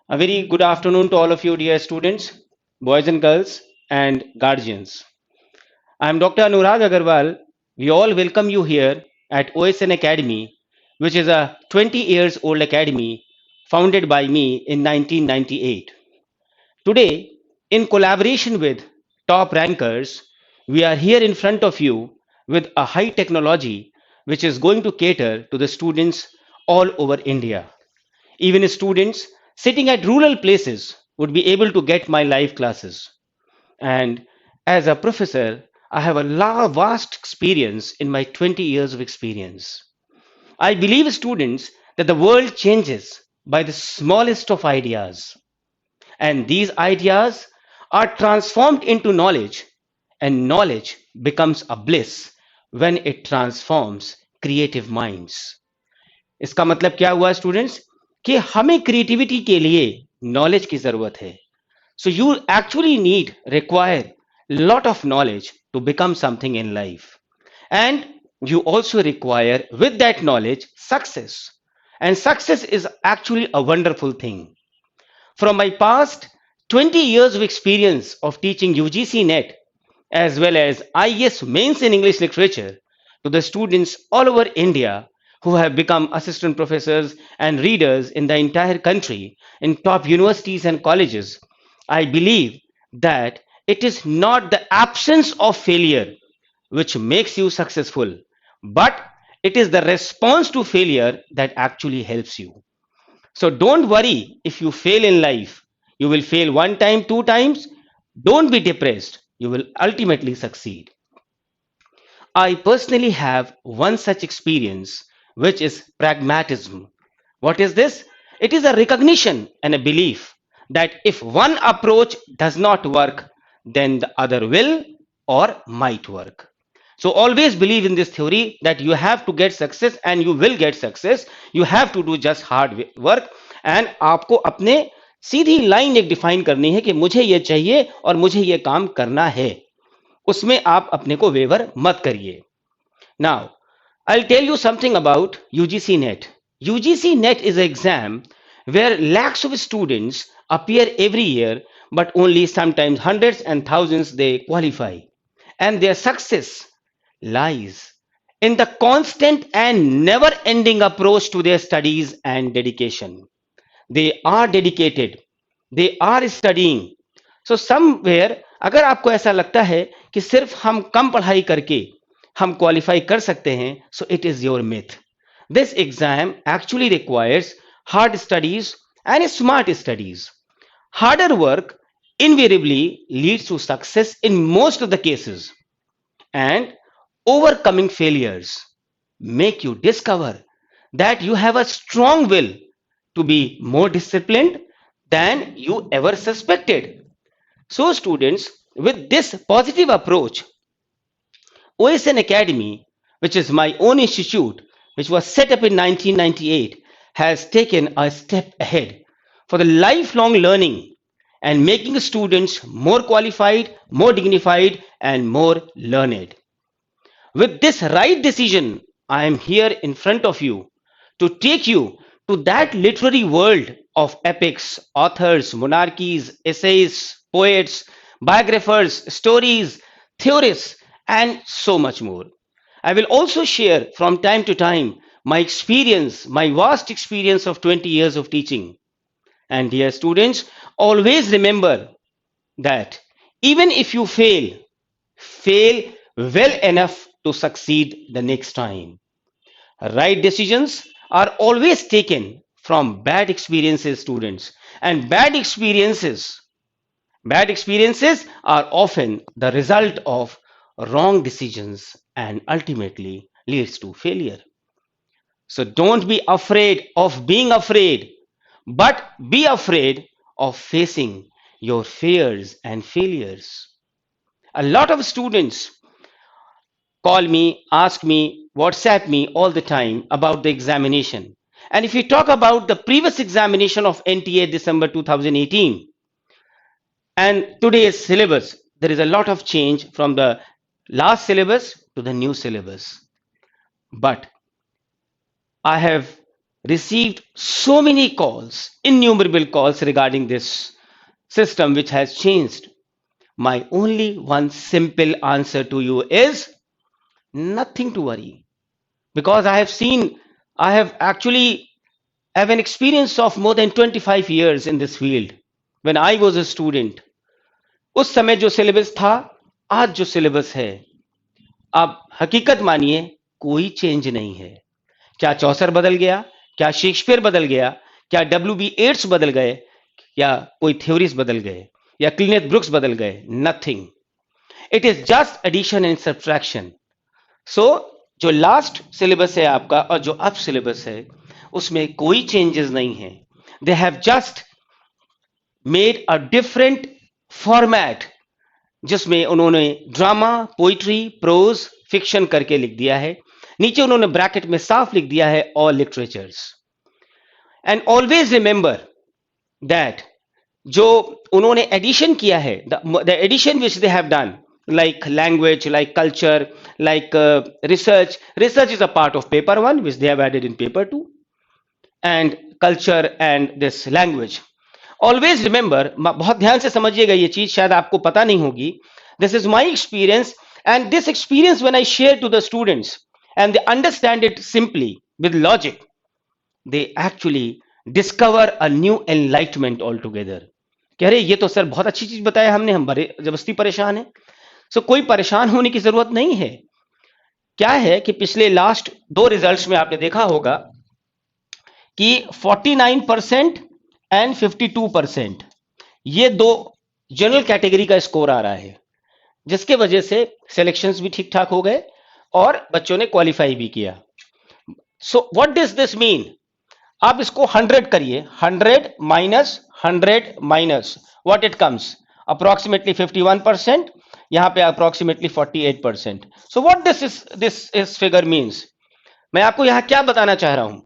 A very good afternoon to all of you, dear students, boys and girls, and guardians. I am Dr. Anurag Agrawal. We all welcome you here at OSN Academy, which is a 20 years old academy founded by me in 1998. Today, in collaboration with top rankers, we are here in front of you with a high technology which is going to cater to the students all over India. Even students sitting at rural places would be able to get my live classes. And as a professor, I have a vast experience in my 20 years of experience. I believe students that the world changes by the smallest of ideas, and these ideas are transformed into knowledge, and knowledge becomes a bliss when it transforms creative minds. इसका मतलब क्या हुआ students कि हमें creativity के लिए knowledge की जरूरत है. So you actually require lot of knowledge to become something in life. And you also require with that knowledge success. And success is actually a wonderful thing. From my past 20 years of experience of teaching UGC NET as well as IAS mains in English literature to the students all over India who have become assistant professors and readers in the entire country in top universities and colleges, I believe that it is not the absence of failure which makes you successful, but it is the response to failure that actually helps you. So don't worry if you fail in life. You will fail one time, two times. Don't be depressed. You will ultimately succeed. I personally have one such experience, which is pragmatism. What is this? It is a recognition and a belief that if one approach does not work, then the other will or might work. So always believe in this theory that you have to get success and you will get success. You have to do just hard work and आपको अपने सीधी line एक define करनी है कि मुझे ये चाहिए और मुझे ये काम करना है. उसमें आप अपने को वेवर मत करिए. Now, I'll tell you something about UGC NET. UGC NET is an exam where lakhs of students appear every year, but only sometimes hundreds and thousands they qualify. And their success lies in the constant and never ending approach to their studies and dedication. They are dedicated, they are studying. So somewhere अगर आपको ऐसा लगता है कि सिर्फ हम कम पढ़ाई करके हम क्वालिफाई कर सकते हैं, so it is your myth. This exam actually requires hard studies and smart studies. Harder work invariably leads to success in most of the cases, and overcoming failures make you discover that you have a strong will to be more disciplined than you ever suspected. So students, with this positive approach, OSN Academy, which is my own institute, which was set up in 1998, has taken a step ahead for the lifelong learning and making students more qualified, more dignified, and more learned. With this right decision, I am here in front of you to take you to that literary world of epics, authors, monarchies, essays, poets, biographers, stories, theorists, and so much more. I will also share from time to time my experience, my vast experience of 20 years of teaching. And dear students, always remember that even if you fail, fail well enough to succeed the next time. Right decisions are always taken from bad experiences, students, and bad experiences are often the result of wrong decisions and ultimately leads to failure. So don't be afraid of being afraid, but be afraid of facing your fears and failures. A lot of students call me, ask me, WhatsApp me all the time about the examination. And if you talk about the previous examination of NTA December 2018 and today's syllabus, there is a lot of change from the last syllabus to the new syllabus. But I have received so many calls, innumerable calls regarding this system which has changed. My only one simple answer to you is nothing to worry, because I have actually have an experience of more than 25 years in this field. When I was a student, उस समय जो syllabus था, आज जो syllabus है, अब हकीकत मानिए कोई चेंज नहीं है. क्या चौसर बदल गया, क्या शेक्सपियर बदल गया, क्या डब्ल्यू बी एट्स बदल गए, या कोई थ्योरीज बदल गए, या क्लिनेथ ब्रुक्स बदल गए? Nothing. It is just addition and subtraction. So जो लास्ट सिलेबस है आपका और जो अब सिलेबस है उसमें कोई चेंजेस नहीं है. They have just made a different format, जिसमें उन्होंने ड्रामा, पोइट्री, प्रोज, फिक्शन करके लिख दिया है. नीचे उन्होंने ब्रैकेट में साफ लिख दिया है all literatures. And always remember that जो उन्होंने एडिशन किया है, the addition which they have done, like language, like culture, like research. Research is a part of paper 1 which they have added in paper 2, and culture and this language. Always remember, बहुत ध्यान से समझिएगा ये चीज, शायद आपको पता नहीं होगी. This is my experience, and this experience when I share to the students and they understand it simply with logic, they actually discover a new enlightenment altogether. कह रहे ये तो सर बहुत अच्छी चीज बताया हमने, हम बड़े जबरदस्ती परेशान हैं. सो कोई परेशान होने की जरूरत नहीं है. क्या है कि पिछले लास्ट 2 रिजल्ट्स में आपने देखा होगा कि 49% एंड 52%, ये 2 जनरल कैटेगरी का स्कोर आ रहा है, जिसके वजह से सिलेक्शंस भी ठीक ठाक हो गए और बच्चों ने क्वालिफाई भी किया. So what does this mean? आप इसको 100 करिए, 100 minus 100 minus what it comes, approximately 51%, यहां पे approximately 48%. So what this figure means? मैं आपको यहां क्या बताना चाह रहा हूं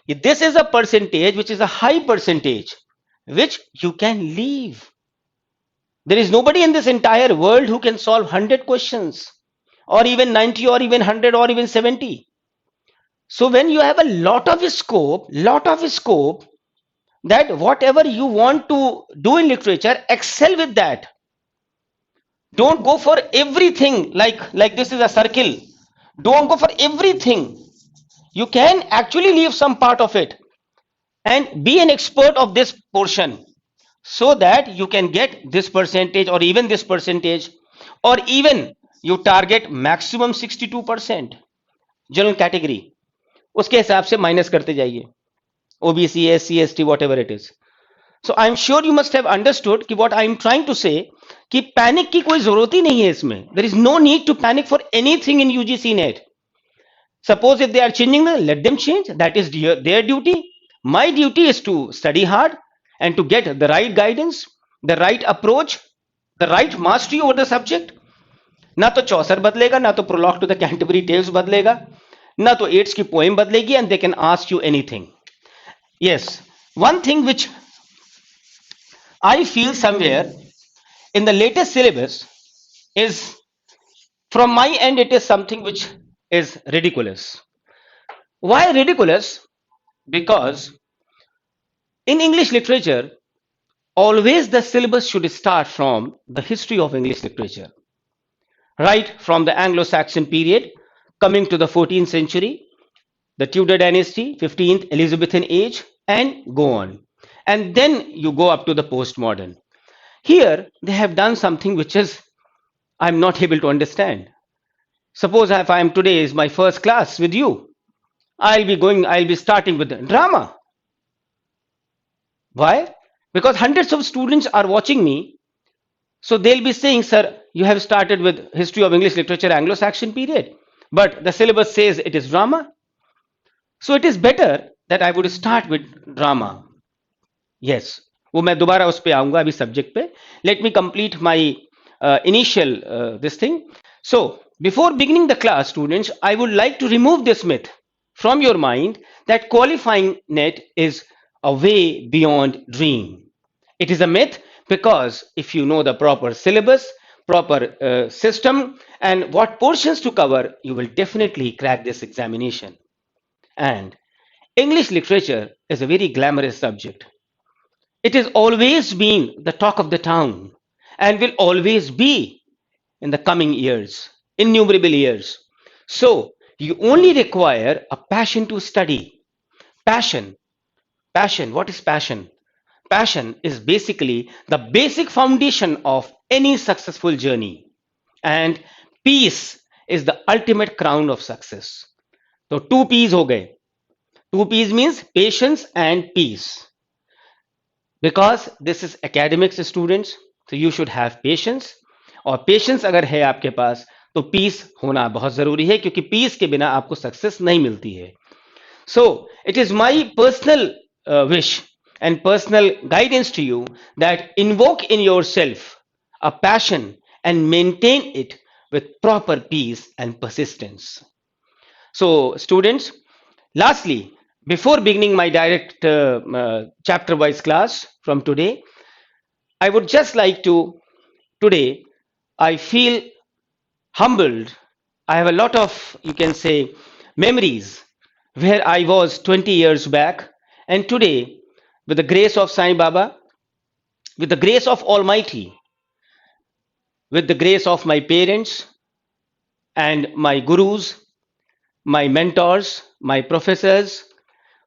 कि this is a percentage which is a high percentage which you can leave. There is nobody in this entire world who can solve 100 questions or even 90 or even 100 or even 70. So when you have a lot of scope, that whatever you want to do in literature, excel with that. Don't go for everything like this is a circle. Don't go for everything. You can actually leave some part of it and be an expert of this portion, so that you can get this percentage or even this percentage, or even you target maximum 62% general category. उसके हिसाब से minus करते जाइए, OBC, SC, ST, whatever it is. So I am sure you must have understood कि what I am trying to say, कि panic की कोई जरूरत ही नहीं है इसमें. There is no need to panic for anything in UGC NET. Suppose if they are changing, let them change, that is their duty. My duty is to study hard and to get the right guidance, the right approach, the right mastery over the subject. ना तो चौसर बदलेगा, ना तो prologue to the Canterbury Tales बदलेगा, ना तो एट्स की poem बदलेगी, and they can ask you anything. Yes, one thing which I feel somewhere in the latest syllabus is, from my end, it is something which is ridiculous. Why ridiculous? Because in English literature, always the syllabus should start from the history of English literature, right from the Anglo-Saxon period, coming to the 14th century, the Tudor dynasty, 15th Elizabethan age, and go on. And then you go up to the postmodern. Here, they have done something which is, I'm not able to understand. Suppose if I am today is my first class with you, I'll be starting with drama. Why? Because hundreds of students are watching me. So they'll be saying, sir, you have started with history of English literature, Anglo-Saxon period, but the syllabus says it is drama. So it is better that I would start with drama. Yes, वो मैं दोबारा उस पे आऊंगा अभी subject पे. Let me complete my initial this thing. So before beginning the class, students, I would like to remove this myth from your mind that qualifying net is a way beyond dream. It is a myth, because if you know the proper syllabus, proper system, and what portions to cover, you will definitely crack this examination. And English literature is a very glamorous subject. It has always been the talk of the town and will always be in the coming years, innumerable years. So, you only require a passion to study. Passion. Passion. What is passion? Passion is basically the basic foundation of any successful journey. And peace is the ultimate crown of success. So, two P's ho gaye. Two P's means patience and peace. Because this is academics students, so you should have patience. और patience अगर है आपके पास तो piece होना बहुत जरूरी है क्योंकि पीस के बिना आपको सक्सेस नहीं मिलती है. So it is my personal wish and personal guidance to you that invoke in yourself a passion and maintain it with proper peace and persistence. So students, lastly, before beginning my direct chapter wise class from today, I would just like to today I feel humbled. I have a lot of, you can say, memories where I was 20 years back, and today, with the grace of Sai Baba, with the grace of Almighty, with the grace of my parents and my gurus, my mentors, my professors,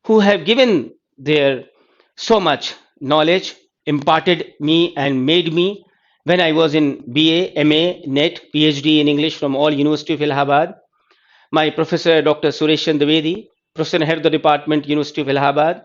who have given their so much knowledge, imparted me and made me when I was in BA, MA, NET, Ph.D. in English from all University of Allahabad. My professor, Dr. Suresh Chandravedi, professor head of the department, University of Allahabad,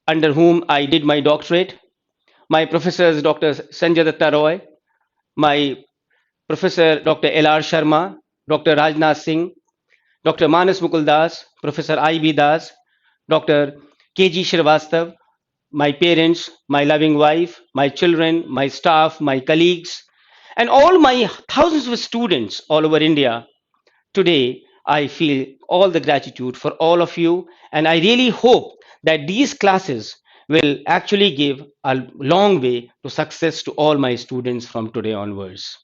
under whom I did my doctorate. My professors, Dr. Sanjay Datta Roy, my professor, Dr. L.R. Sharma, Dr. Rajnath Singh, Dr. Manas Mukuldas, Professor I.B. Das, Dr. K.G. Srivastav, my parents, my loving wife, my children, my staff, my colleagues, and all my thousands of students all over India. Today, I feel all the gratitude for all of you, and I really hope that these classes will actually give a long way to success to all my students from today onwards.